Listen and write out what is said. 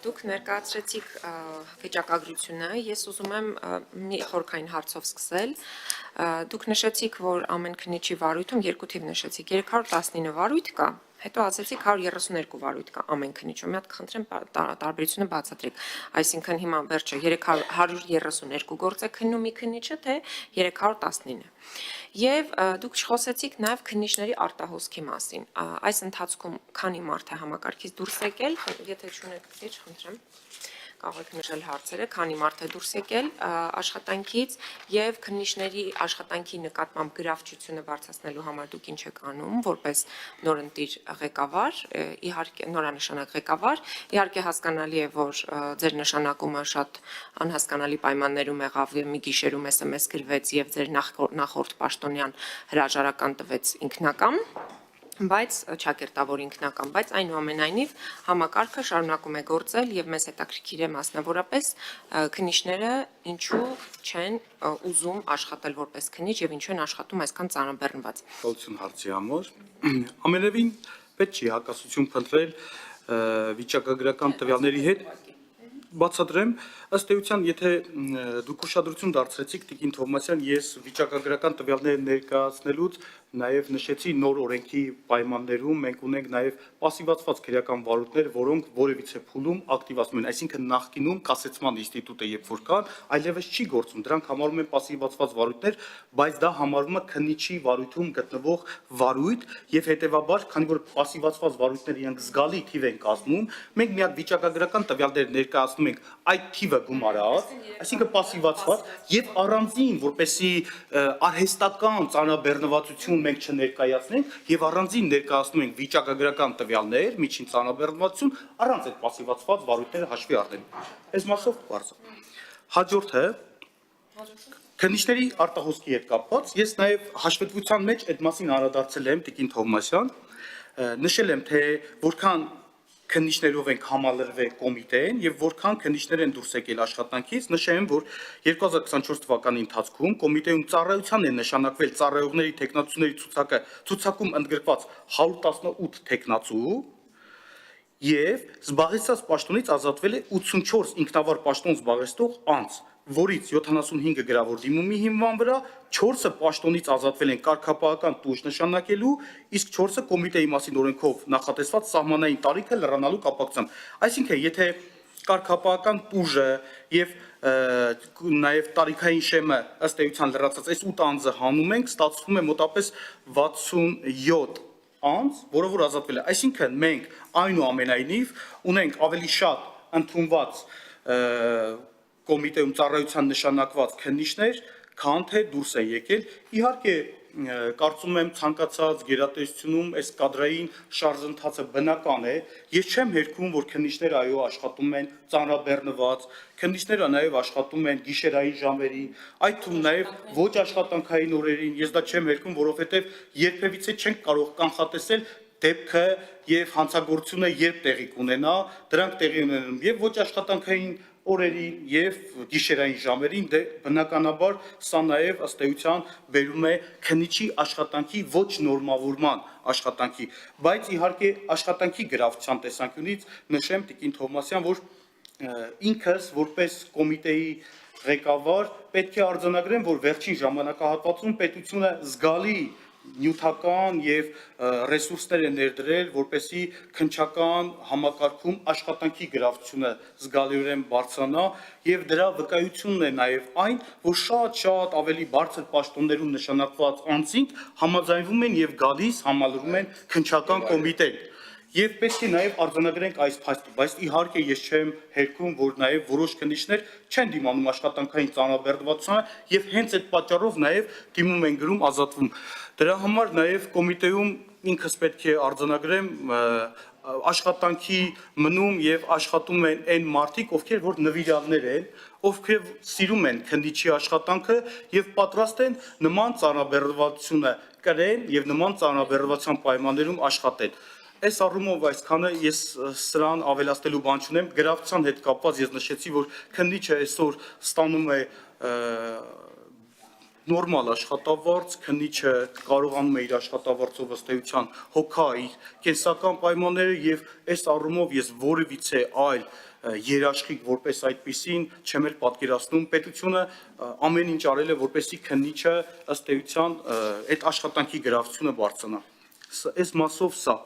Դուք ներկայացրեցիք վիճակագրությունը, ես ուզում եմ մի խորքային հարցով սկսել։ Դուք նշեցիք, որ ամեն քննիչի վարույթում երկու թիվ նշեցիք, 319 վարույթ կա, հետո ասեցիք 132 վարույթ կա ամեն քննիչում, մի հատ խնդրեմ տարբերությունը բացատրեք, այսինքն հիմա վերջը 132 գործ է քննում մի քննիչը, թե 319։ Եվ դուք խոսեցիք նաև քննիչների արտահոսքի մասին, այս ընթացքում քանի մարդ է համակարգից դուրս եկել, եթե չունեք քիչ, խնդրեմ, կարող եք նշել հարցերը, քանի մարդ է դուրս եկել աշխատանքից եւ քննիչների աշխատանքի նկատմամբ գրավչությունը բարձրացնելու համար դուք ինչ եք անում, որպես նորընտիր ղեկավար, իհարկե նորանշանակ ղեկավար, իհարկե հասկանալի է, որ ձեր նշանակումը շատ անհասկանալի պայմաններում եղավ եւ մի գիշերում SMS գրվեց եւ ձեր նախորդ պաշտոնյան հրաժարական տվեց ինքնական, բայց չակերտավոր ինքնական, բայց այնուամենայնիվ համակարգը շարունակում է գործել եւ մեզ հետաքրքիր է մասնավորապես քննիչները ինչու չեն ուզում աշխատել որպես քննիչ եւ ինչու են աշխատում այսքան ծանրաբեռնված։ Ողջույն հարցի համար։ Ամենևին պետք չի հակասություն փնտրել վիճակագրական տվյալների հետ։ Բացատրեմ, ըստ էության, եթե դուք ուշադրություն դարձրեցիք Տիկին Թովմասյան, ես վիճակագրական տվյալները ներկայացնելուց նաև նշեցի նոր օրենքի պայմաններում մենք ունենք նաև պասիվացված քրեական վարույթներ, որոնք որևիցե փուլում ակտիվացնում են, այսինքն նախկինում կասեցման ինստիտուտը երբ որ կան, այլևս չի գործում, դրանք համարվում են պասիվացված վարույթներ, բայց դա համարվում է քննիչի վարույթում գտնվող վարույթ եւ հետեւաբար, քանի որ պասիվացված վարույթները իրենք զգալի թիվ են կազմում, մենք մի հատ վիճակագրական տվյալներ ներկայացնում ենք այդ թիվը գումարած, այսինքն պասիվացված եւ առանձին, որպեսի արհեստական ծանրաբեռնվածություն մենք չներկայացնենք եւ առանձին ներկայացնում ենք վիճակագրական տվյալներ, միջին ծանրաբեռնվածություն առանց այդ պասիվացված վարույթները հաշվի առնելու։ Այս մասով բարձր։ Հաջորդը քննիչների արտահոսքի հետ կապված, ես նաեւ հաշվետվության մեջ այդ մասին անդրադարձել եմ Տիկին Թովմասյան, նշել եմ, թե որքան քննիչներով ենք համալրվել կոմիտեին եւ որքան քննիչներ են դուրս եկել աշխատանքից, նշեմ, որ 2024 թվականի ընթացքում կոմիտեում ծառայության են նշանակվել ծառայողների տեխնացուների ցուցակում ընդգրկված 118 տեխնացու եւ զբաղեցած պաշտոնից ազատվել է 84 ինքնավար պաշտոն զբաղեցնող անձ, որից 75-ը գրավոր դիմումի հիման վրա, 4-ը պաշտոնից ազատվել են կարգապահական տուժ նշանակելու, իսկ 4-ը կոմիտեի մասին օրենքով նախատեսված սահմանային տարիքը լրանալու կապակցությամբ։ Այսինքն, եթե կարգապահական տուժը եւ նաեւ տարիքային շեմը ըստ էության լրացած այս 8 անձը հանում ենք, ստացվում է մոտապես 67 անձ, որը որ ազատվել է։ Այսինքն, մենք այնուամենայնիվ ունենք ավելի շատ ընդունված կոմիտեում ծառայության նշանակված քննիչներ, քան թե դուրս են եկել։ Իհարկե, կարծում եմ ցանկացած գերատեսչությունում այս կադրային շարժընթացը բնական է։ Ես չեմ հերքում, որ քննիչները այո աշխատում են ծանրաբեռնված, քննիչները նաև աշխատում են գիշերային ժամերին, այդ թվում նաև ոչ աշխատանքային օրերին։ Ես դա չեմ հերքում, որովհետև երբևիցե չենք կարող կանխատեսել դեպքը եւ հանցագործությունը երբ տեղի կունենա, դրանք տեղի ունենում եւ ոչ աշխատանքային օրերին եւ գիշերային ժամերին, դե բնականաբար սա նաեւ ըստ էության բերում է քննիչի աշխատանքի ոչ նորմավորման աշխատանքի, բայց իհարկե աշխատանքի գրավչության տեսանկյունից նշեմ Տիկին Թովմասյան, որ ինքս որպես կոմիտեի ղեկավար պետք է արձանագրեմ, որ վերջին ժամանակահատվածում պետությունը զգալի նյութական եւ ռեսուրսներ են ներդրել, որպեսզի քննչական համակարգում աշխատանքի գրավչությունը զգալիորեն բարձրանա եւ դրա վկայությունն է նաեւ այն, որ շատ ավելի բարձր պաշտոններում նշանակված անձինք համաձայնվում են եւ գալիս համալրում են քննչական կոմիտեն։ Եվ պետք է նաև արձանագրենք այս փաստը, բայց իհարկե ես չեմ հերքում, որ նաև որոշ քննիչներ չեն դիմանում աշխատանքային ծանրաբեռնվածությանը եւ հենց այդ պատճառով նաև դիմում են գրում ազատվում։ Դրա համար նաև կոմիտեում ինքս պետք է արձանագրեմ աշխատանքի մնում եւ աշխատում են այն մարդիկ, ովքեր որ նվիրալներ են, ովքեր սիրում են քննիչի աշխատանքը եւ պատրաստ են նման ծանրաբեռնվածությունը կրեն եւ նման ծանրաբեռնվածության պայմաններում աշխատել։ Այս առումով այսքանը ես սրան ավելացնելու բան չունեմ, գրավչության հետ կապված ես նշեցի, որ քննիչը այսօր ստանում է նորմալ աշխատավարձ, քննիչը կարողանում է իր աշխատավարձով ըստ էության հոգա իր կենսական պայմանները եւ այս առումով ես որևիցե այլ երաշխիք որպես այդպիսին չեմ էլ պատկերացնում պետությունը ամեն ինչ արել է որպեսզի քննիչը ըստ էության այդ աշխատանքի գրավությունը բարձրանա այս մասով սա